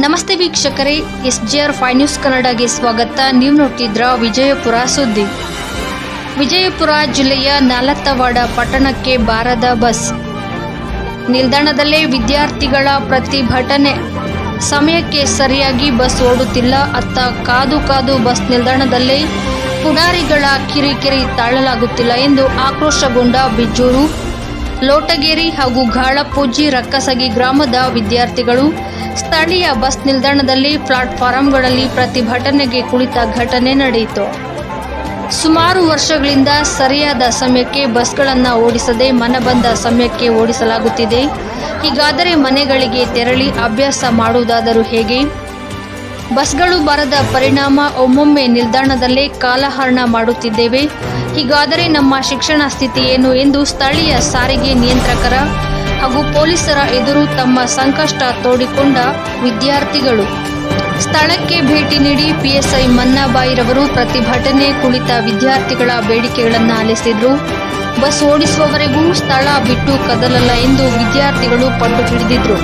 ನಮಸ್ತೆ ವೀಕ್ಷಕರೇ, SGR 5 news ಕನ್ನಡಗೆ ಸ್ವಾಗತ. ನೀವು ನೋಡ್ತಿದ್ರ ವಿಜಯಪುರ ಸುದ್ದಿ. ವಿಜಯಪುರ ಜಿಲ್ಲೆಯ ನಾಲತ್ತವಾಡ ಪಟ್ಟಣಕ್ಕೆ ಬಾರದ ಬಸ್ ನಿಲ್ದಾಣದಲ್ಲೇ ವಿದ್ಯಾರ್ಥಿಗಳ ಪ್ರತಿಭಟನೆ. ಸಮಯಕ್ಕೆ ಸರಿಯಾಗಿ ಬಸ್ ಓಡುತ್ತಿಲ್ಲ. ಅತ್ತ ಕಾದು ಬಸ್ ನಿಲ್ದಾಣದಲ್ಲೇ ಪುಡಾರಿಗಳ ಕಿರಿಕಿರಿ ತಾಳಲಾಗುತ್ತಿಲ್ಲ ಎಂದು ಆಕ್ರೋಶಗೊಂಡ ಬಿಜ್ಜೂರು, ಲೋಟಗೇರಿ ಹಾಗೂ ಗಾಳಪೂಜಿ ರಕ್ಕಸಗಿ ಗ್ರಾಮದ ವಿದ್ಯಾರ್ಥಿಗಳು ಸ್ಥಳೀಯ ಬಸ್ ನಿಲ್ದಾಣದಲ್ಲಿ ಪ್ಲಾಟ್ಫಾರಂಗಳಲ್ಲಿ ಪ್ರತಿಭಟನೆಗೆ ಕುಳಿತ ಘಟನೆ ನಡೆಯಿತು. ಸುಮಾರು ವರ್ಷಗಳಿಂದ ಸರಿಯಾದ ಸಮಯಕ್ಕೆ ಬಸ್ಗಳನ್ನು ಓಡಿಸದೆ ಮನಬಂದ ಸಮಯಕ್ಕೆ ಓಡಿಸಲಾಗುತ್ತಿದೆ. ಹೀಗಾದರೆ ಮನೆಗಳಿಗೆ ತೆರಳಿ ಅಭ್ಯಾಸ ಮಾಡುವುದಾದರೂ ಹೇಗೆ? ಬಸ್ಗಳು ಬರದ ಪರಿಣಾಮ ಒಮ್ಮೊಮ್ಮೆ ನಿಲ್ದಾಣದಲ್ಲೇ ಕಾಲಹರಣ ಮಾಡುತ್ತಿದ್ದೇವೆ. ಹೀಗಾದರೆ ನಮ್ಮ ಶಿಕ್ಷಣ ಸ್ಥಿತಿ ಏನು ಎಂದು ಸ್ಥಳೀಯ ಸಾರಿಗೆ ನಿಯಂತ್ರಕರ ಹಾಗೂ ಪೊಲೀಸರ ಎದುರು ತಮ್ಮ ಸಂಕಷ್ಟ ತೋಡಿಕೊಂಡ ವಿದ್ಯಾರ್ಥಿಗಳು ಸ್ಥಳಕ್ಕೆ ಭೇಟಿ ನೀಡಿ PSI ಮನ್ನಾಬಾಯಿರವರು ಪ್ರತಿಭಟನೆ ಕುಳಿತ ವಿದ್ಯಾರ್ಥಿಗಳ ಬೇಡಿಕೆಗಳನ್ನು ಆಲಿಸಿದ್ರು. ಬಸ್ ಓಡಿಸುವವರೆಗೂ ಸ್ಥಳ ಬಿಟ್ಟು ಕದಲಲ್ಲ ಎಂದು ವಿದ್ಯಾರ್ಥಿಗಳು ಪಟ್ಟು ಹಿಡಿದಿದ್ರು.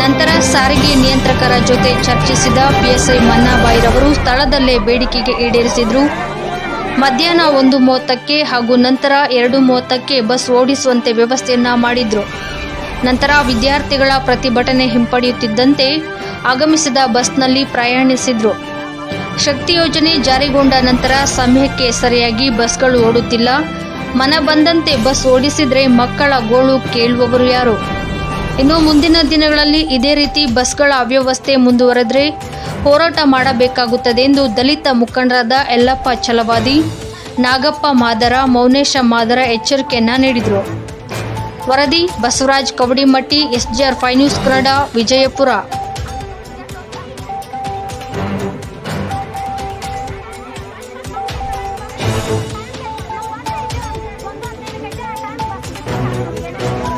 ನಂತರ ಸಾರಿಗೆ ನಿಯಂತ್ರಕರ ಜೊತೆ ಚರ್ಚಿಸಿದ PSI ಮನ್ನಾಬಾಯಿರವರು ಸ್ಥಳದಲ್ಲೇ ಬೇಡಿಕೆಗೆ ಈಡೇರಿಸಿದ್ರು. ಮಧ್ಯಾಹ್ನ 1:30ಕ್ಕೆ ಹಾಗೂ ನಂತರ 2:30ಕ್ಕೆ ಬಸ್ ಓಡಿಸುವಂತೆ ವ್ಯವಸ್ಥೆಯನ್ನ ಮಾಡಿದ್ರು. ನಂತರ ವಿದ್ಯಾರ್ಥಿಗಳ ಪ್ರತಿಭಟನೆ ಹಿಂಪಡೆಯುತ್ತಿದ್ದಂತೆ ಆಗಮಿಸಿದ ಬಸ್ನಲ್ಲಿ ಪ್ರಯಾಣಿಸಿದ್ರು. ಶಕ್ತಿ ಯೋಜನೆ ಜಾರಿಗೊಂಡ ನಂತರ ಸಮಯಕ್ಕೆ ಸರಿಯಾಗಿ ಬಸ್ಗಳು ಓಡುತ್ತಿಲ್ಲ. ಮನ ಬಂದಂತೆ ಬಸ್ ಓಡಿಸಿದ್ರೆ ಮಕ್ಕಳ ಗೋಳು ಕೇಳುವವರು ಯಾರು? ಇನ್ನು ಮುಂದಿನ ದಿನಗಳಲ್ಲಿ ಇದೇ ರೀತಿ ಬಸ್ಗಳ ಅವ್ಯವಸ್ಥೆ ಮುಂದುವರೆದರೆ ಹೋರಾಟ ಮಾಡಬೇಕಾಗುತ್ತದೆ ಎಂದು ದಲಿತ ಮುಖಂಡರಾದ ಯಲ್ಲಪ್ಪ ಛಲವಾದಿ, ನಾಗಪ್ಪ ಮಾದರ, ಮೌನೇಶ ಮಾದರ ಎಚ್ಚರಿಕೆಯನ್ನ ನೀಡಿದರು. ವರದಿ ಬಸವರಾಜ್ ಕವಡಿಮಟ್ಟಿ, SGR 5 ನ್ಯೂಸ್ ಕನ್ನಡ, ವಿಜಯಪುರ.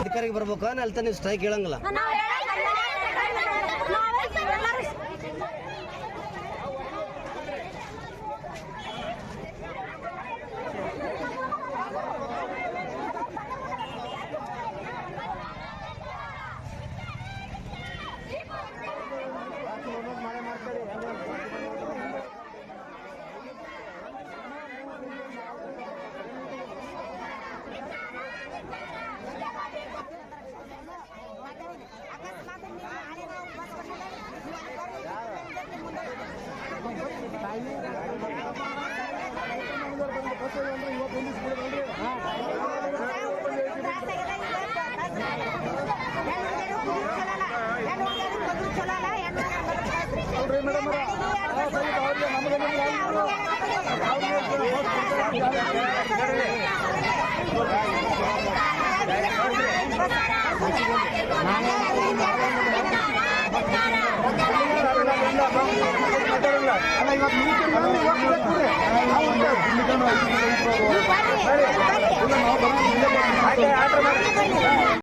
ಅಧಿಕಾರಿಗೆ ಬರ್ಬೇಕು ಅಲ್ಲಿ ನೀವು ಸ್ಟ್ರೈಕ್ ಹೇಳಂಗಿಲ್ಲ.